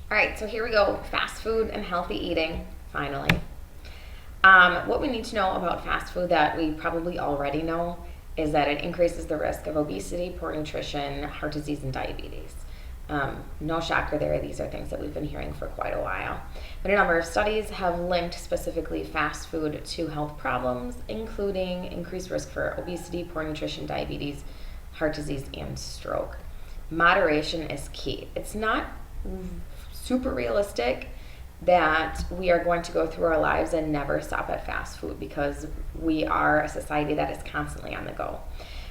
All right, so here we go. Fast food and healthy eating, finally. What we need to know about fast food that we probably already know is that it increases the risk of obesity, poor nutrition, heart disease, and diabetes. No shocker there, these are things that we've been hearing for quite a while. But a number of studies have linked specifically fast food to health problems, including increased risk for obesity, poor nutrition, diabetes, heart disease, and stroke. Moderation is key. It's not super realistic that we are going to go through our lives and never stop at fast food because we are a society that is constantly on the go.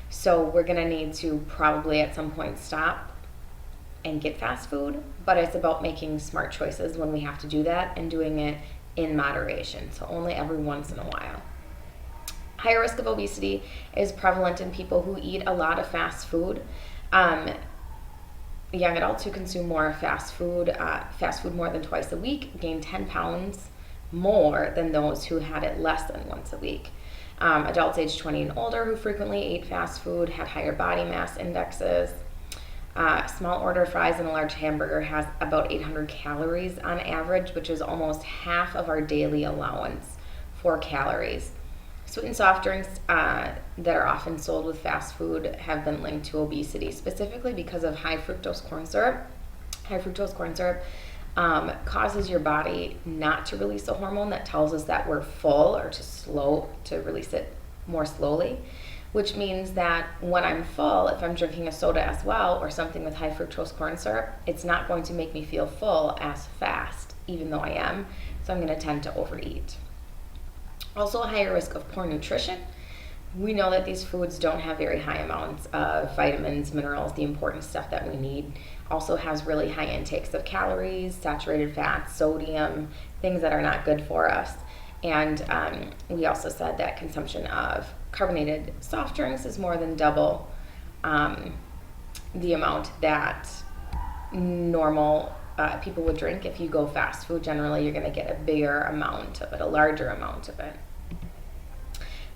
So we're going to need to probably at some point stop and get fast food, but it's about making smart choices when we have to do that and doing it in moderation, so only every once in a while. Higher risk of obesity is prevalent in people who eat a lot of fast food. Young adults who consume more fast food more than twice a week, gain 10 pounds more than those who had it less than once a week. Adults age 20 and older who frequently ate fast food had higher body mass indexes. Small order fries and a large hamburger has about 800 calories on average, which is almost half of our daily allowance for calories. Sweet and soft drinks that are often sold with fast food have been linked to obesity, specifically because of high fructose corn syrup. High fructose corn syrup causes your body not to release a hormone that tells us that we're full, or to release it more slowly, which means that when I'm full, if I'm drinking a soda as well or something with high fructose corn syrup, it's not going to make me feel full as fast, even though I am, so I'm going to tend to overeat. Also, a higher risk of poor nutrition. We know that these foods don't have very high amounts of vitamins, minerals, the important stuff that we need. Also has really high intakes of calories, saturated fats, sodium, things that are not good for us. And we also said that consumption of carbonated soft drinks is more than double the amount that normal people would drink. If you go fast food, generally you're going to get a bigger amount of it, a larger amount of it.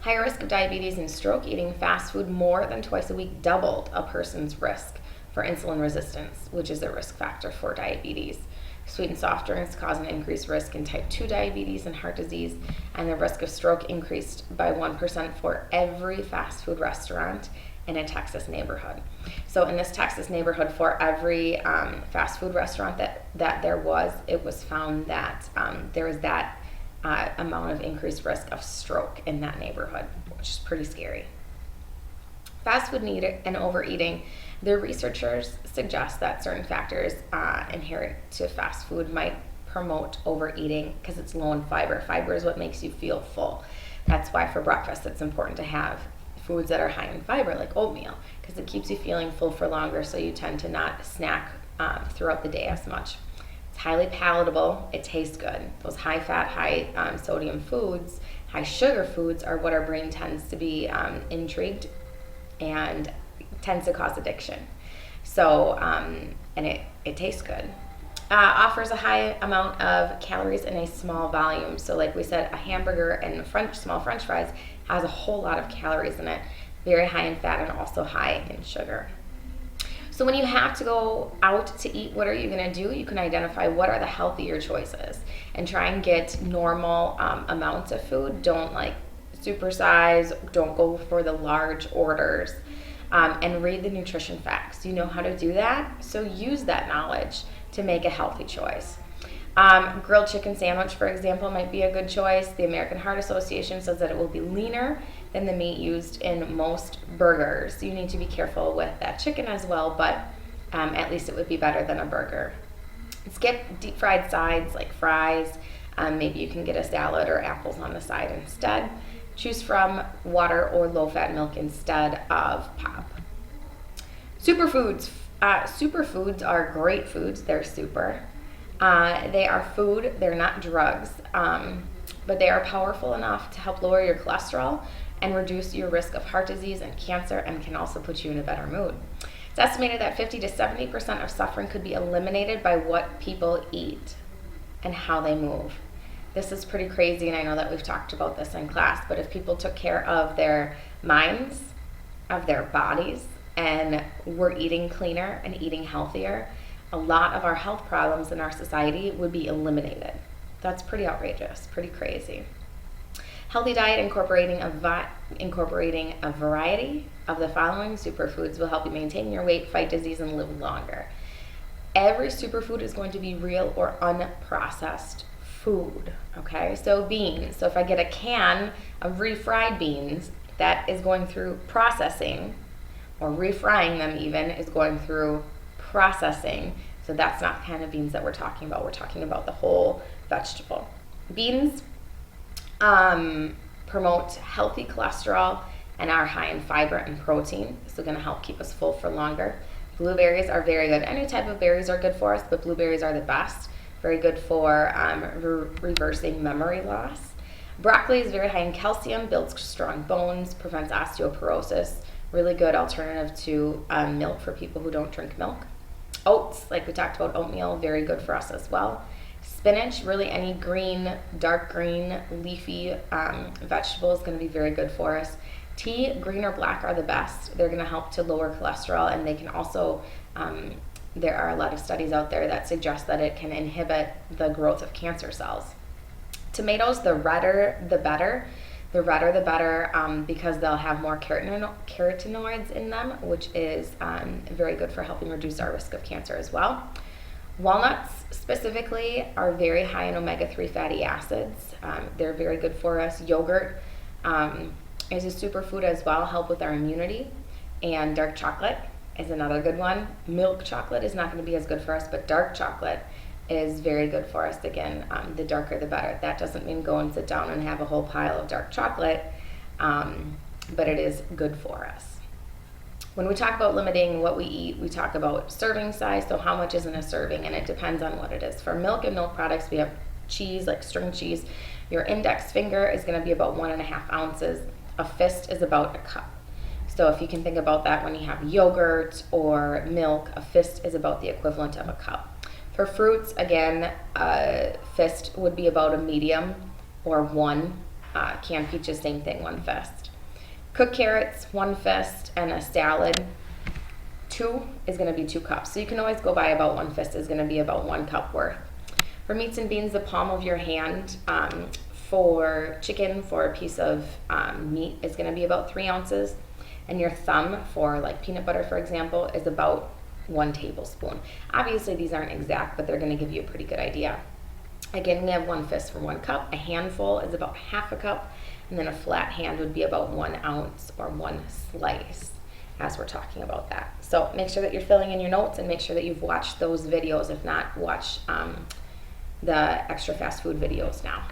Higher risk of diabetes and stroke. Eating fast food more than twice a week doubled a person's risk for insulin resistance, which is a risk factor for diabetes. Sweet and soft drinks cause an increased risk in type 2 diabetes and heart disease, and the risk of stroke increased by 1% for every fast food restaurant in a Texas neighborhood. So in this Texas neighborhood, for every fast food restaurant that there was, it was found that there was that amount of increased risk of stroke in that neighborhood, which is pretty scary. Fast food need and overeating. The researchers suggest that certain factors inherent to fast food might promote overeating because it's low in fiber. Fiber is what makes you feel full. That's why for breakfast it's important to have foods that are high in fiber, like oatmeal, because it keeps you feeling full for longer, so you tend to not snack throughout the day as much. It's highly palatable. It tastes good. Those high fat, high sodium foods, high sugar foods are what our brain tends to be intrigued and tends to cause addiction. So, and it tastes good. Offers a high amount of calories in a small volume. So like we said, a hamburger and small french fries has a whole lot of calories in it, very high in fat and also high in sugar. So when you have to go out to eat, what are you going to do? You can identify what are the healthier choices and try and get normal amounts of food. Don't like supersize, don't go for the large orders, and read the nutrition facts. You know how to do that, so use that knowledge to make a healthy choice. Grilled chicken sandwich, for example, might be a good choice. The American Heart Association says that it will be leaner than the meat used in most burgers. You need to be careful with that chicken as well, but at least it would be better than a burger. Skip deep fried sides like fries. Maybe you can get a salad or apples on the side instead. Choose from water or low-fat milk instead of pop. Superfoods. Superfoods are great foods. They're super. They are food. They're not drugs. But they are powerful enough to help lower your cholesterol and reduce your risk of heart disease and cancer, and can also put you in a better mood. It's estimated that 50 to 70% of suffering could be eliminated by what people eat and how they move. This is pretty crazy, and I know that we've talked about this in class, but if people took care of their minds, of their bodies, and were eating cleaner and eating healthier, a lot of our health problems in our society would be eliminated. That's pretty outrageous, pretty crazy. Healthy diet incorporating a variety of the following superfoods will help you maintain your weight, fight disease, and live longer. Every superfood is going to be real or unprocessed food, okay? So beans. So if I get a can of refried beans, that is going through processing, or refrying them even is going through processing. So that's not the kind of beans that we're talking about. We're talking about the whole vegetable. Beans promote healthy cholesterol and are high in fiber and protein, so going to help keep us full for longer. Blueberries are very good. Any type of berries are good for us, but blueberries are the best. Very good for reversing memory loss. Broccoli is very high in calcium, builds strong bones, prevents osteoporosis. Really good alternative to milk for people who don't drink milk. Oats, like we talked about, oatmeal, very good for us as well. Spinach, really any green, dark green, leafy vegetable is going to be very good for us. Tea, green or black, are the best. They're going to help to lower cholesterol, and they can also, there are a lot of studies out there that suggest that it can inhibit the growth of cancer cells. Tomatoes, the redder the better. The redder the better because they'll have more carotenoids in them, which is very good for helping reduce our risk of cancer as well. Walnuts specifically are very high in omega-3 fatty acids. They're very good for us. Yogurt is a superfood as well, help with our immunity. And dark chocolate is another good one. Milk chocolate is not going to be as good for us, but dark chocolate is very good for us. Again, the darker the better. That doesn't mean go and sit down and have a whole pile of dark chocolate, but it is good for us. When we talk about limiting what we eat, we talk about serving size, so how much is in a serving, and it depends on what it is. For milk and milk products, we have cheese, like string cheese. Your index finger is going to be about 1.5 ounces. A fist is about a cup. So if you can think about that when you have yogurt or milk, a fist is about the equivalent of a cup. For fruits, again, a fist would be about a medium, or one. Canned peaches, same thing, 1 fist. Cooked carrots, 1 fist, and a salad, 2 is going to be 2 cups. So you can always go by about 1 fist is going to be about 1 cup worth. For meats and beans, the palm of your hand. For chicken, for a piece of meat is going to be about 3 ounces. And your thumb for like peanut butter, for example, is about 1 tablespoon. Obviously, these aren't exact, but they're going to give you a pretty good idea. Again, we have 1 fist for 1 cup. A handful is about 1/2 cup. And then a flat hand would be about 1 ounce or 1 slice, as we're talking about that. So make sure that you're filling in your notes, and make sure that you've watched those videos. If not, watch the extra fast food videos now.